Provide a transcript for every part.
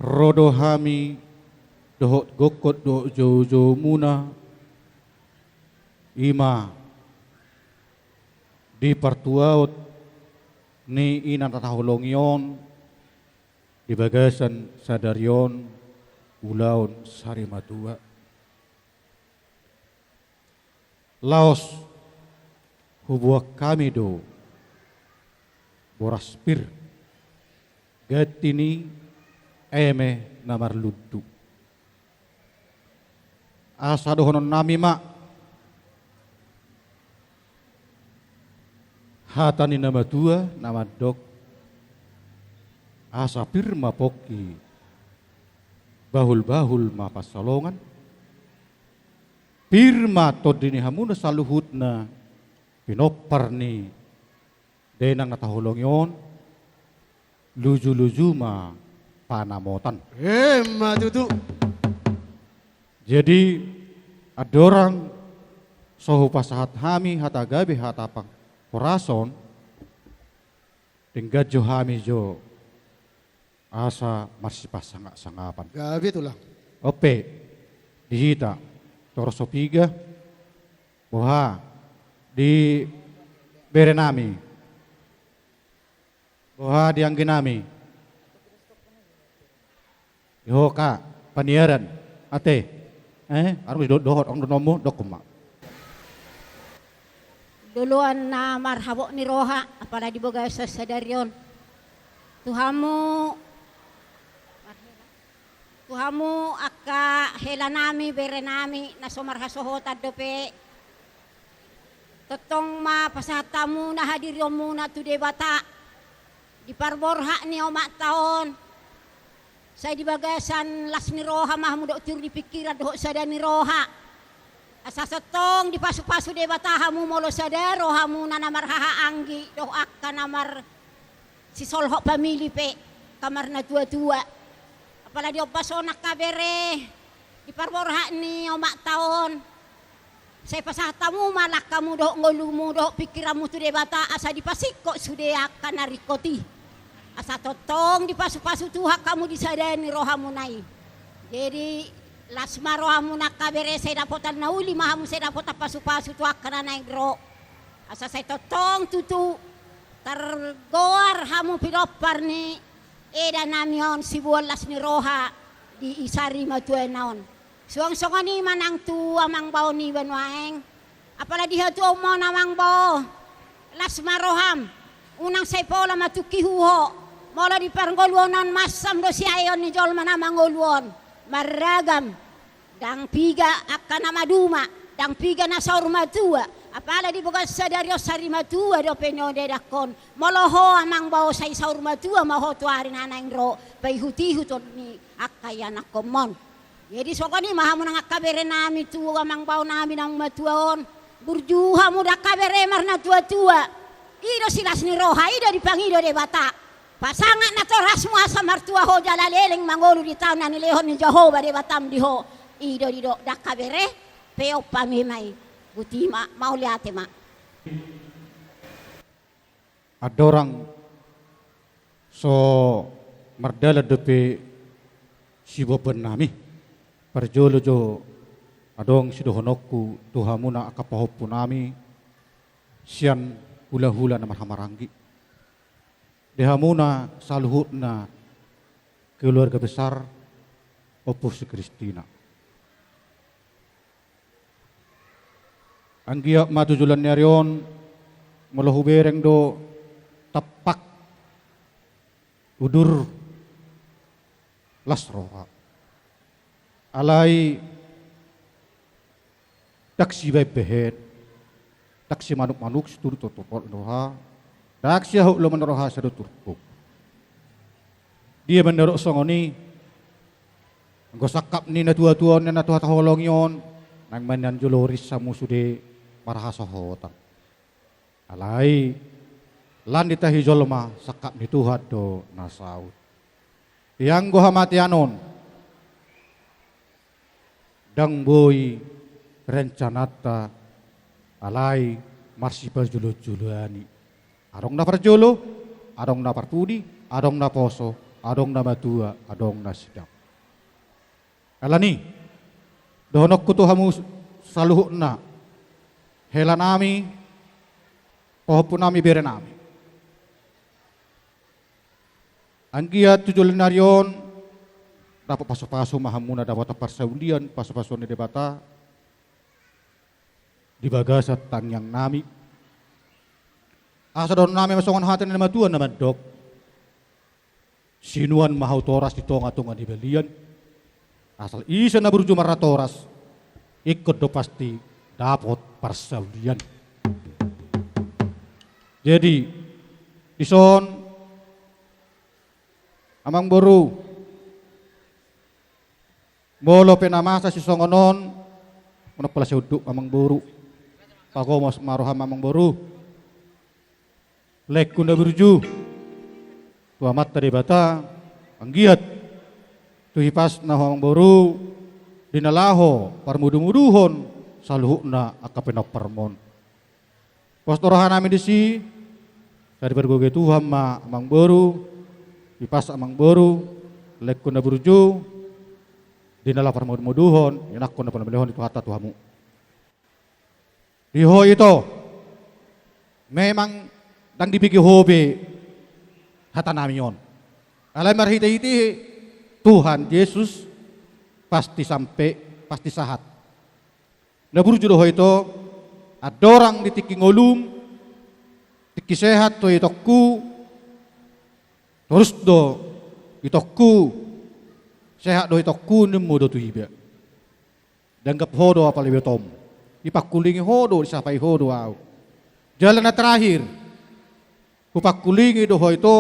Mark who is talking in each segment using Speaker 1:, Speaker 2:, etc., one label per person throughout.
Speaker 1: rodo hami dohot gokot do jojo muna ima di partuaut ni ina tatahulongyon di bagasan sadarion ulaon sarimatua laos hubuak kami do boraspir gatini eme namar luddu asa dohonon nami ma hatani nama tua nama dok asa pirma poki bahul ma pasalongan pirma todini hamuna saluhutna pinoparni denang natahulongyon luju ma panamotan.
Speaker 2: Matutu.
Speaker 1: Jadi adorang sohu pasahat hami hatagabi hatapang korason tinggal jo hami jo asa masih pasangak-sangapan.
Speaker 2: Gabi tulang.
Speaker 1: Ope dihita torosopiga boha di berenami boha diangginami yoka paniaran ate harus dohot ang nomo dokuma
Speaker 3: duluan na marhabok ni roha apala di boga sa sadaryon Tuhamu akka helanami berenami na sumarhasohota dope totong mapasatamu na hadiryo muna tu debata di parborha ni omak taon saya di bagasan las ni roha mahmudok tur di pikiran doh sada ni roha asa setong di pasu-pasu debata hamu molo sada rohamu na namar haha anggi doh akka namar si solhok pamili pe kamar na tua-tua apalagi opasonak kabere di parborha ni omak taon saya pasatamu malak kamu dok ngolumu dok pikiranmu tu debata asa dipasiko sude akan narikoti asa totong di pasu-pasu tuha kamu disadani rohamu nai jadi lasma rohamu nak kabere saya dapotan nauli mahamu saya dapotan pasu-pasu tuha kana naik ro asa saya totong tutu tergoar hamu pilopar ni eda namion si bualas ni roha di isari matue naon suang-suang ni manang tu amang bau ni banwaeng apalagi hatu mau namang bau las maroham unang say pola matuki huho mola di pergoluonan masam do si ayon ni jol manamang goluon maragam dang piga akan nama duma dang piga na saur matua apala di bukas sadario sari matua do penyo de dakon moloho amang bau say saur matua maho tuari nanaing ro pai huti huton ni akaya nakomon jadi sokoni mahamu nang kabere nami tu amang bau nami nang matuaon burjuha muda kabere marna tua-tua ido silas ni roha ido dipangido de bata pasangan na toras mua sa martua ho jalaleleng mangolu di taon na nilehon ni Jehovah de batam di ho ido dido dak kabere peo pamimai butima mau lihat ma
Speaker 1: adorang so mardala depe sibo nami perjolo jo adong sidohonokku tuhamuna akapahopu nami sian hula-hula na marhamaranggi dehamuna saluhutna keluarga besar Opus Kristina anggiak matujulan nyarion melahu bereng do tepak udur lasroha alai taksi bebehet taksi manuk-manuk setur totopol roha taksi hau lo menroha sedur turpuk dia menderok songoni gosakap ni na tua-tua na tua taholongyon nang manan joloris sa musude parahasohotan alai lan ditahijolma sakap ni Tuhan do nasaut yang gohamatianon dang boy rencanata alai marsi perjulu-juluani arong na perjolo arong na partudi arong na poso adong na matua, adong na sedap. Alani, dohonok kutu hamu saluhuk na, hela nami, pohon nami bere nami. Anggia tujul narion, dapat paso-paso mahamuna dapat persaulian, paso-paso ni debata, di bagasa tangyang nami. Asa don nami masongan hati ni matuan na madok. Sinuan mahau toras di tonga-tonga di belian. Asal isa na berujung marah toras, ikut do pasti dapat persaulian. Jadi, di son amang boru bolo penamasa si songonon menopala si uduk amang boru pako mas maroham amang boru lek kunda berju tu amat tadi bata anggiat tu hipas na amang boru dinalaho parmudu-muduhon saluhna akapena permon postorohan nami disi dari bergoge Tuhan ma amang boru ipas amang boru lek kuna burju dinala parmuduhon enak kuna panabelehon itu hata tuhamu diho itu memang dang dipikir hobe hata namion alai marhiti-hiti Tuhan Yesus pasti sampai pasti sahat na burju doho itu adorang ditiki ngolum tiki sehat to itokku terus do itokku sehat do itokku nemu do tuhiba danggap hodo apa lebih tom ipakulingi hodo disapai hodo au jalan terakhir upakulingi do itu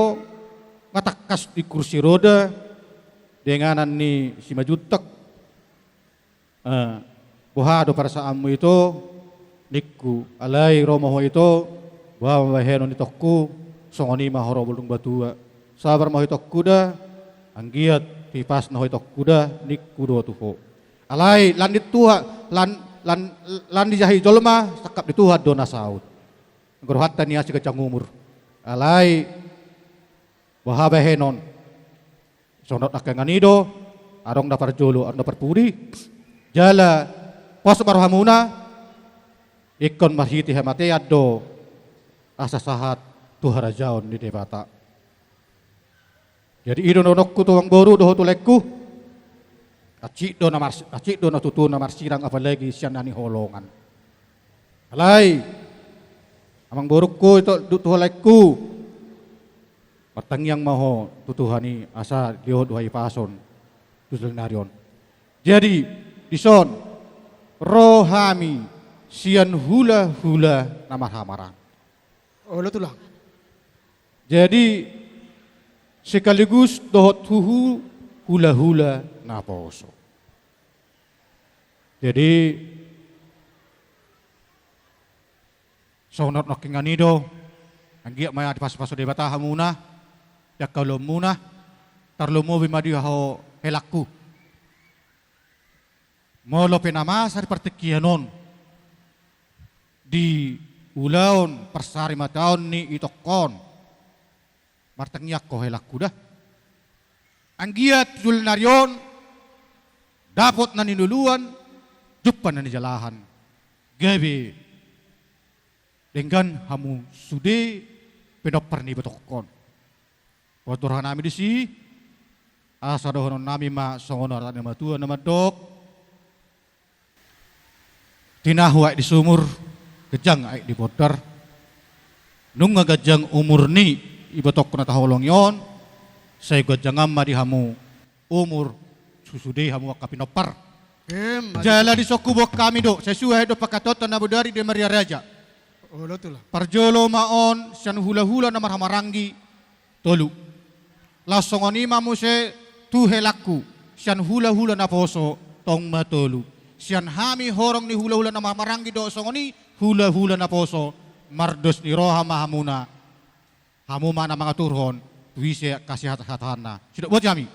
Speaker 1: ngatakas di kursi roda denganan ni si majutek bohado para saamu itu nikku alai romo itu bawa henon itokku songoni mahoro bulung batua sabar mahitok kuda anggiat pipas na hoitok kuda nikku do tuho alai landit tuha lan dijahi jolma sakap di tuha dona saud ngorhatan niya si kacang umur alai bahabe henon sonot akanganido arong dapar jolo arong dapar puri jala pos barhamuna ikon marhiti hamate addo asa sahat tuhara jaon di debata. Jadi idononokku tuang boru doho tulekku acik do na tutu na marsirang apalagi siyan nani holongan. Alai amang borukku itu tulekku patangyang maho tutuhani asa liho duhai pason tusulnarion. Jadi dison rohami sian hula-hula nama hamaran.
Speaker 2: Oh lo tulang.
Speaker 1: Jadi sekaligus dohot huhu hula-hula naposo. Jadi saunat nakinganido anggiak maya di pas-paso debata hamuna yakalo muna tarlomo bimadi ho helakku. Molo penama sari pertekianon di ulaon persari mataon ni itokon martangyak ko helakku dah anggiat julnaryon dapat na ninuluan jupan na nijalahan gabi dengan hamu sude penopar ni betokon kotorhan nami disi asa dohonon nami ma songonor tani matua nama dok tinahu ai di sumur gejang ai di bodar nung gajang umur ni ibatok na taholong yon saya gajang amma di hamu umur susude hamu kapinopar jala di sokubok kami do sesuai do pakatoton na budari di Maria Raja.
Speaker 2: Oh lo tulang.
Speaker 1: Parjolo maon sian hula-hula na marhamaranggi tolu. Lasongoni mamuse tuhelakku sian hula-hula na poso tong matolu. Sian hami horong ni hula-hula na marhamaranggi do songoni hula-hula na poso mardos ni roha mahamuna. Hamu mana mga turhon tuwise kasih hat-hatana. Sudah buat kami.